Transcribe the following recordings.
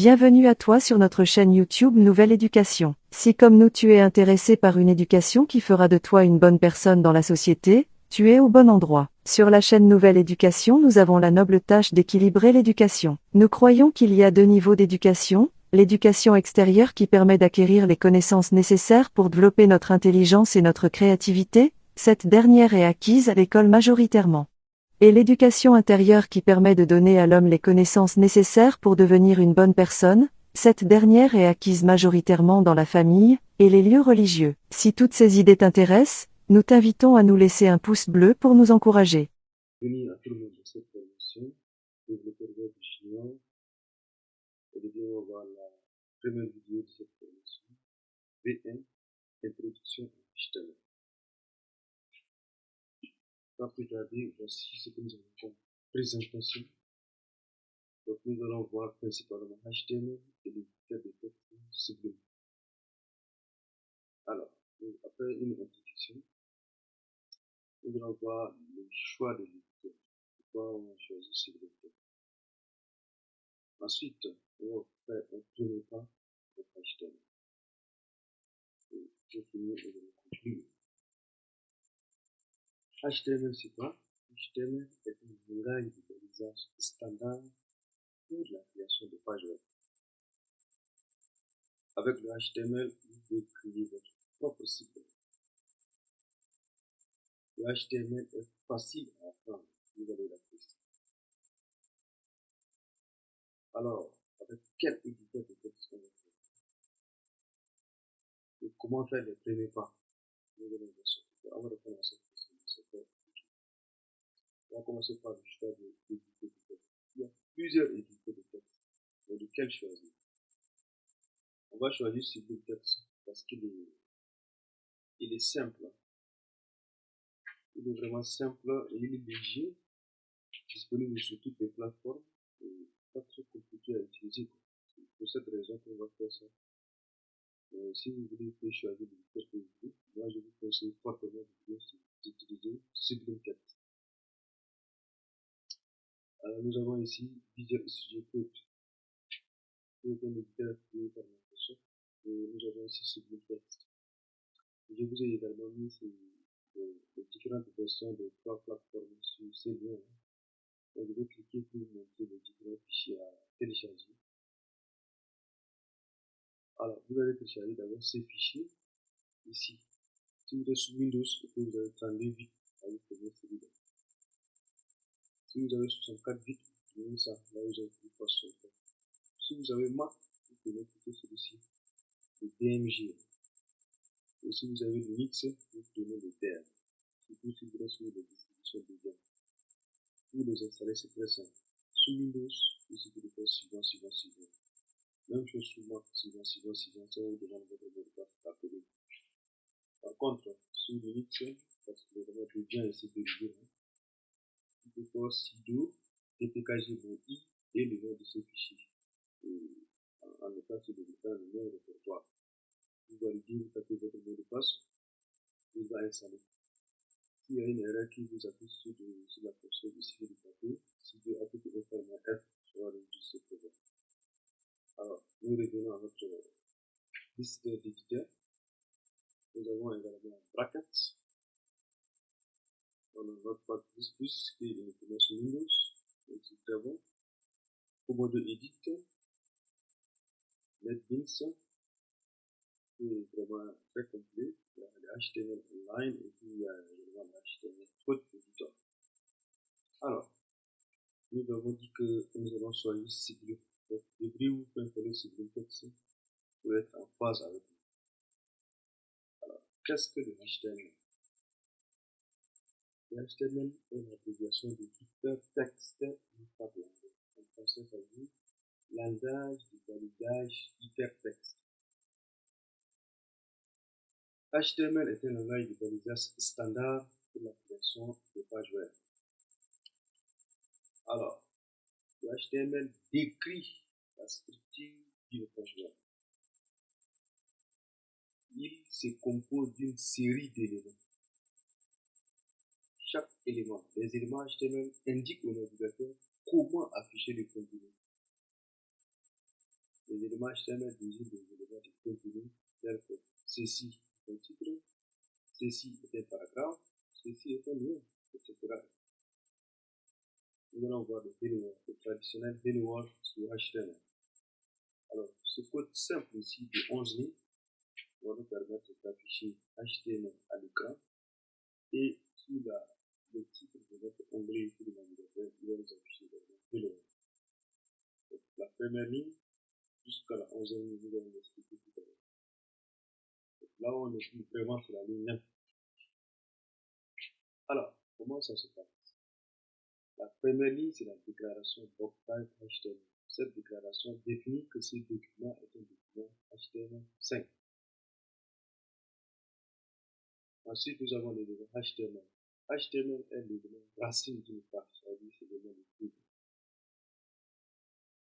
Bienvenue à toi sur notre chaîne YouTube Nouvelle Éducation. Si comme nous tu es intéressé par une éducation qui fera de toi une bonne personne dans la société, tu es au bon endroit. Sur la chaîne Nouvelle Éducation, nous avons la noble tâche d'équilibrer l'éducation. Nous croyons qu'il y a deux niveaux d'éducation, l'éducation extérieure qui permet d'acquérir les connaissances nécessaires pour développer notre intelligence et notre créativité, cette dernière est acquise à l'école majoritairement. Et l'éducation intérieure qui permet de donner à l'homme les connaissances nécessaires pour devenir une bonne personne, cette dernière est acquise majoritairement dans la famille et les lieux religieux. Si toutes ces idées t'intéressent, nous t'invitons à nous laisser un pouce bleu pour nous encourager. Bienvenue à tout le monde dans cette formation, développeur web junior. Et bien, on va voir la première vidéo de cette formation, V1, introduction à HTML. Sans plus tarder, voici ce que nous avons comme présentation. Donc, nous allons voir principalement HTML et les éditeurs de texte Sublime. Alors, après une introduction, nous allons voir le choix de l'éditeur. Pourquoi on a choisi Sublime. Ensuite, on va faire un premier pas pour HTML. Et pour finir, on va conclure. HTML, c'est quoi? HTML est un langage de balisage standard pour la création de pages web. Avec le HTML, vous pouvez créer votre propre site web. Le HTML est facile à apprendre, vous allez l'apprécier. Alors, avec quel éditeur de texte on va faire? Et comment faire les premiers pas? Nous allons voir ça. On va répondre à cette question. On va commencer par le choix de l'éditeur de texte. Il y a plusieurs éditeurs de texte. Mais lequel choisir? On va choisir Sublime Text parce qu'il est simple. Il est vraiment simple et il est léger, disponible sur toutes les plateformes et pas très compliqué à utiliser. C'est pour cette raison qu'on va faire ça. Si vous voulez choisir l'éditeur que vous voulez, moi je vous conseille fortement d'utiliser Sublime Text. Alors nous avons ici Visual Studio Code, qui est un éditeur créé par Microsoft, et nous avons ici Sublime Text. Je vous ai également mis les différentes versions de trois plateformes sur ces liens. Donc, je vais cliquer pour vous montrer les différents fichiers à télécharger. Alors, vous allez télécharger d'abord ces fichiers ici. Si vous êtes sous Windows, vous avez 32 bits à vous trouver celui-là. Si vous avez 64 bits, vous prenez ça, là vous avez plus fort 64. Si vous avez Mac, vous pouvez cliquer celui-ci, le DMG. Et si vous avez Linux, vous prenez le DER. Surtout si vous êtes sur les distributions de Debian. Pour les installer, c'est très simple. Sous Windows, vous pouvez faire suivant. Même chose sur Mac, suivant, ça vous demande votre mot de passe appelé. Par contre, sur Linux, parce que vraiment Debian est sécurisé, vous pouvez faire sudo, dpkg-i et le nom de ce fichier. Et en état sur le nom répertoire. Vous validez, vous tapez votre mot de passe, vous va installer. S'il y a une erreur qui vous affiche sur la console de suivre du papier, si vous appliquez au format F, ça va résoudre ce problème. Alors, nous revenons à notre liste d'éditeurs. Nous avons également Brackets. On a Notepad++, qui est uniquement sur Windows. C'est très bon. Komodo Edit, NetBeans, qui est vraiment très complet. Il y a le HTML Online et puis il y a également le HTML Code Editor. Alors, nous avons dit que nous allons choisir Sublime. Donc, vous pouvez installer Sublime Text pour être en phase avec nous. Alors, qu'est-ce que le HTML? Le HTML est l'abréviation de Hypertext Interface. En français, ça veut dire langage de balisage hypertexte. HTML est un langage de balisage standard pour la création de pages web. Alors, le HTML décrit la structure d'une page web. Il se compose d'une série d'éléments. Chaque élément, les éléments HTML indiquent au navigateur comment afficher le contenu. Les éléments HTML désignent des éléments de contenu tels que ceci est un titre, ceci est un paragraphe, ceci est un lien, etc. Nous allons voir le Hello World, le traditionnel Hello World sur HTML. Alors, ce code simple ici de 11 lignes va nous permettre d'afficher HTML à l'écran et sous le titre de notre onglet ici de navigateur, il va nous afficher le Hello World. Donc, la première ligne jusqu'à la 11e ligne, nous allons l'expliquer tout à l'heure. Là, on est vraiment sur la ligne 9. Alors, comment ça se passe? La première ligne, c'est la déclaration doctype HTML. Cette déclaration définit que ce document est un document HTML5. Ensuite, nous avons l'élément HTML. HTML est l'élément racine d'une page, c'est-à-dire c'est l'élément de type.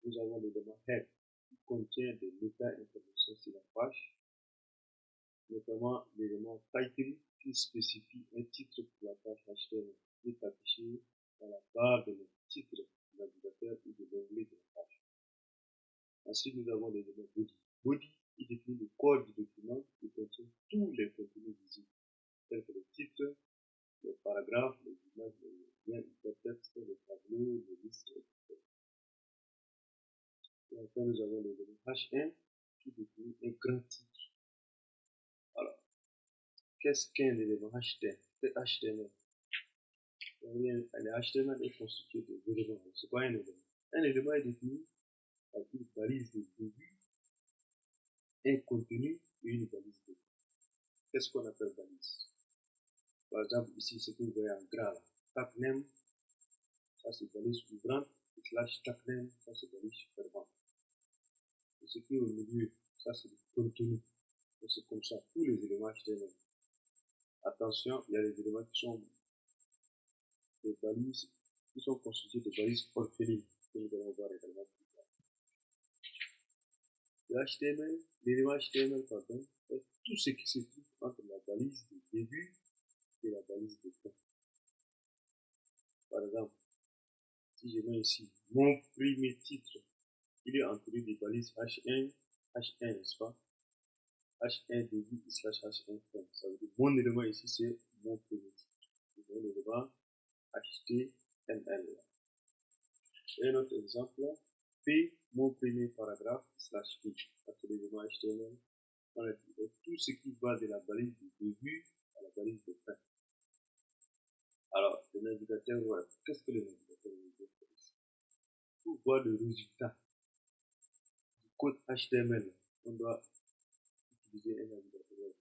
Nous avons l'élément head, qui contient des méta-informations sur la page, notamment l'élément title, qui spécifie un titre pour la page HTML, qui est affiché dans la barre de notre titre du navigateur ou de l'onglet de la page. Ensuite, nous avons l'élément body. Body, qui définit le corps du document qui contient tous les contenus visibles, tels que le titre, les paragraphes, les images, les liens hypertextes, les tableaux, les listes, etc. Et enfin, nous avons l'élément H1 qui définit un grand titre. Alors, qu'est-ce qu'un élément HTML? C'est HTML. Le HTML est constitué d'éléments. C'est quoi un élément? Un élément est défini par une balise de début, un contenu et une balise de fin. Qu'est-ce qu'on appelle balise? Par exemple, ici, ce que vous voyez en gras là, tag name, ça c'est balise ouvrante, slash tag name, ça c'est balise fermante. Et ce qui est au milieu, ça c'est le contenu. Et c'est comme ça, tous les éléments HTML. Attention, il y a des éléments qui sont des balises, qui sont constitués de balises orphelines, que nous allons voir également plus tard. L'élément HTML, pardon, est tout ce qui se trouve entre la balise de début et la balise de fin. Par exemple, si je mets ici mon premier titre, il est entouré des balises H1, n'est-ce pas? H1 début slash H1 fin. Ça veut dire mon élément ici, c'est mon premier titre. C'est mon élément HTML. Et un autre exemple, P, mon premier paragraphe slash P. Après l'élément HTML, on a dit tout ce qui va de la balise du début à la balise de fin. Alors, le navigateur web, qu'est-ce que le navigateur web fait? Pour voir le résultat du code HTML, on doit utiliser un navigateur web.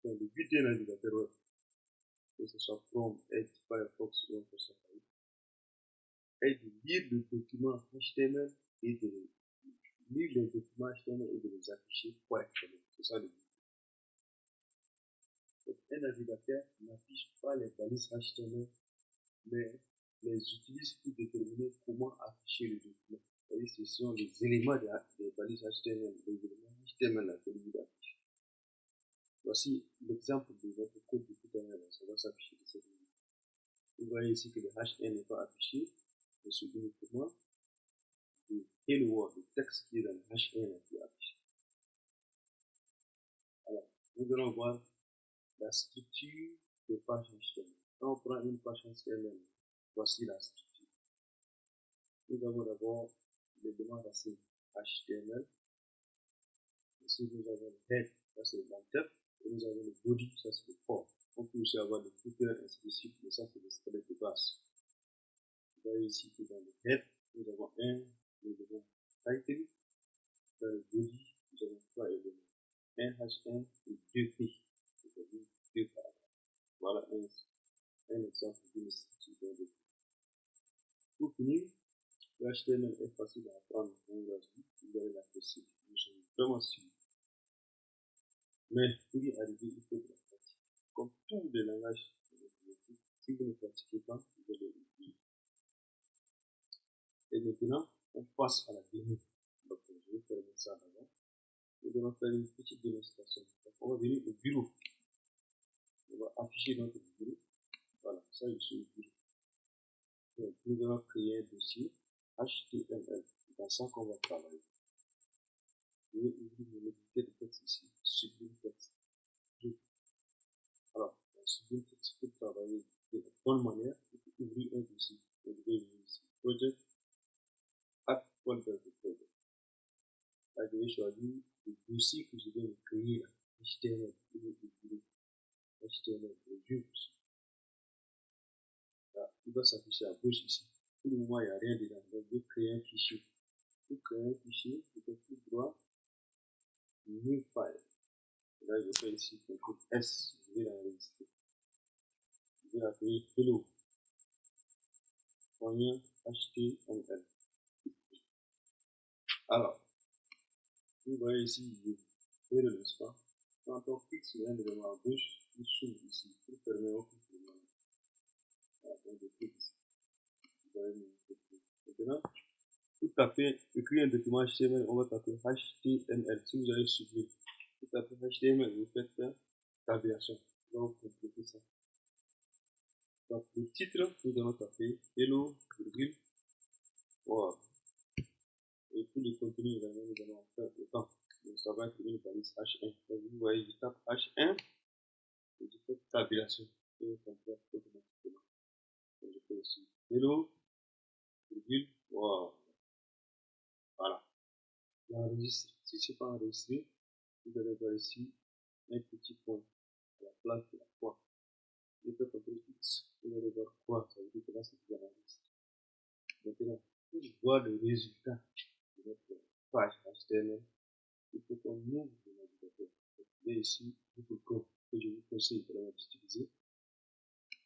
Donc, le but d'un navigateur web, que ce soit Chrome, Edge, Firefox ou encore Safari, est de lire le document HTML et de lire les documents HTML et de les afficher correctement. C'est ça le but. Donc, un navigateur n'affiche pas les balises HTML, mais les utilise pour déterminer comment afficher le document. Et ce sont les éléments des balises HTML, les éléments HTML que lui affiche. Voici l'exemple de notre code de tout à l'heure. Ça va s'afficher de cette manière. Vous voyez ici que le H1 n'est pas affiché, mais c'est uniquement le hello world, le texte qui est dans le H1 qui est affiché. Alors, nous allons voir la structure de page HTML. Quand on prend une page HTML, voici la structure. Nous avons d'abord l'élément racine HTML. Ici, nous avons le head, ça c'est l'entête, et nous avons le body, ça c'est le corps. On peut aussi avoir le footer, ainsi de suite, mais ça c'est le squelette de base. Vous voyez ici que dans le head, nous avons un élément title, dans le body, nous avons trois éléments, un H1 et deux P, c'est-à-dire deux paragraphes. Voilà un exemple d'une structure d'un document. Pour finir, le HTML est facile à apprendre, on l'a dit, vous allez l'apprécier, nous sommes vraiment sûrs. Mais pour y arriver, il faut de la pratique. Comme tous les langages informatiques, si vous ne pratiquez pas, vous allez oublier. Et maintenant, on passe à la démo. Donc, je vais faire ça d'abord. Nous allons faire une petite démonstration. Donc, on va venir au bureau. On va afficher notre bureau. Voilà, ça, je suis au bureau. Donc, nous allons créer un dossier HTML. C'est dans ça qu'on va travailler. Je vais ouvrir mon éditeur de texte ici, Sublime Text. Alors, dans Sublime Text, pour travailler de la bonne manière, il faut ouvrir un dossier. Vous devez venir ici, Project, Add Folder de Project. Là, je vais choisir le dossier que je vais me créer là, HTML. Je vais ouvrir HTML, le vieux dossier. Là, il va s'afficher à gauche ici. Pour le moment, il n'y a rien dedans. Donc, je vais créer un fichier. Pour créer un fichier, je vais cliquer droit, New File. Et là, je fais ici CTRL S. Je vais l'enregistrer. Je vais l'appeler hello.html. Alors, vous voyez ici, je vais le laisser pas. Quand on clique sur un élément à gauche, il s'ouvre ici. Pour fermer, on clique sur l'élément. Voilà, donc je clique ici. Vous voyez mon document. Maintenant, pour taper, écrire un document HTML, on va taper HTML. Si vous avez suivi, vous tapez HTML, vous faites tabulation. Donc, vous complétez ça. Donc, le titre, nous allons taper hello, virgule, wow. Et pour le contenu également, nous allons faire autant. Donc, ça va être une balise H1. Donc, vous voyez, je tape H1 et je fais tabulation. Et je complète automatiquement. Donc, je fais aussi hello, virgule, wow. Voilà. J'enregistre. Si ce n'est pas enregistré, vous allez voir ici un petit point à la place de la croix. Je fais CTRL X. Vous allez voir quoi. Ça veut dire que là, c'est bien enregistré. Maintenant, pour voir le résultat de notre page HTML, il faut qu'on ouvre le navigateur. Et ici, Google Chrome, que je vous conseille d'utiliser.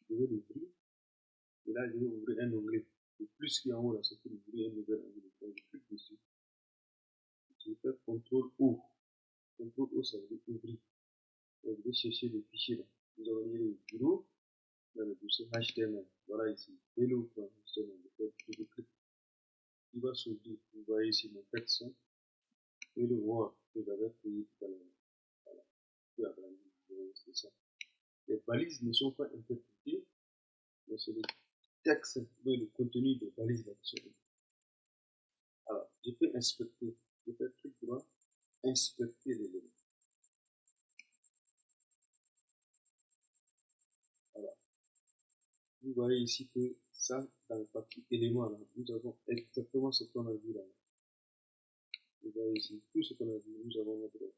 Je vais l'ouvrir. Et là, je vais ouvrir un onglet. Le plus qui est en haut, là, c'est pour ouvrir un nouvel onglet. Donc, je clique dessus. Je vais faire CTRL O. CTRL O, ça veut dire ouvrir. Donc, je vais chercher le fichier là. Nous allons lire le bureau dans le dossier HTML. Voilà ici. Hello.html. Je clique. Il va s'ouvrir. Vous voyez ici mon texte. Et le Word que j'avais créé tout à l'heure. Voilà. Puis agrandi. C'est ça. Les balises ne sont pas interprétées, mais c'est le texte, le contenu des balises d'action. Alors, je peux inspecter. Je fais clic droit, inspecter l'élément. Alors, vous voyez ici que ça, dans le partie éléments, là, nous avons exactement ce qu'on a vu là. Vous voyez ici, tout ce qu'on a vu, nous avons notre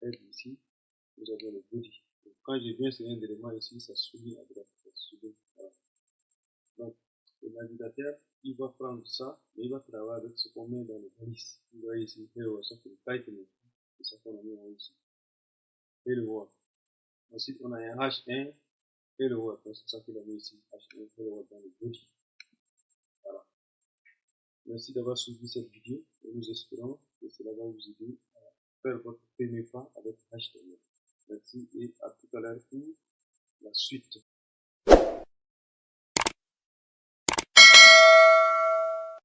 head ici, nous avons le body. Donc, quand je viens sur un élément ici, ça souligne à droite. Ça souligne, voilà. Donc, le navigateur, il va prendre ça, et il va travailler avec ce qu'on met dans les balises. Vous voyez ici, ça c'est le title, c'est ça qu'on a mis en haut ici. Et le word. Ensuite, on a un H1 et le word. C'est ça qu'il a mis ici, H1 et le word dans le body. Voilà. Merci d'avoir suivi cette vidéo et nous espérons que cela va vous aider à faire votre premier pas avec HTML. Merci et à tout à l'heure pour la suite.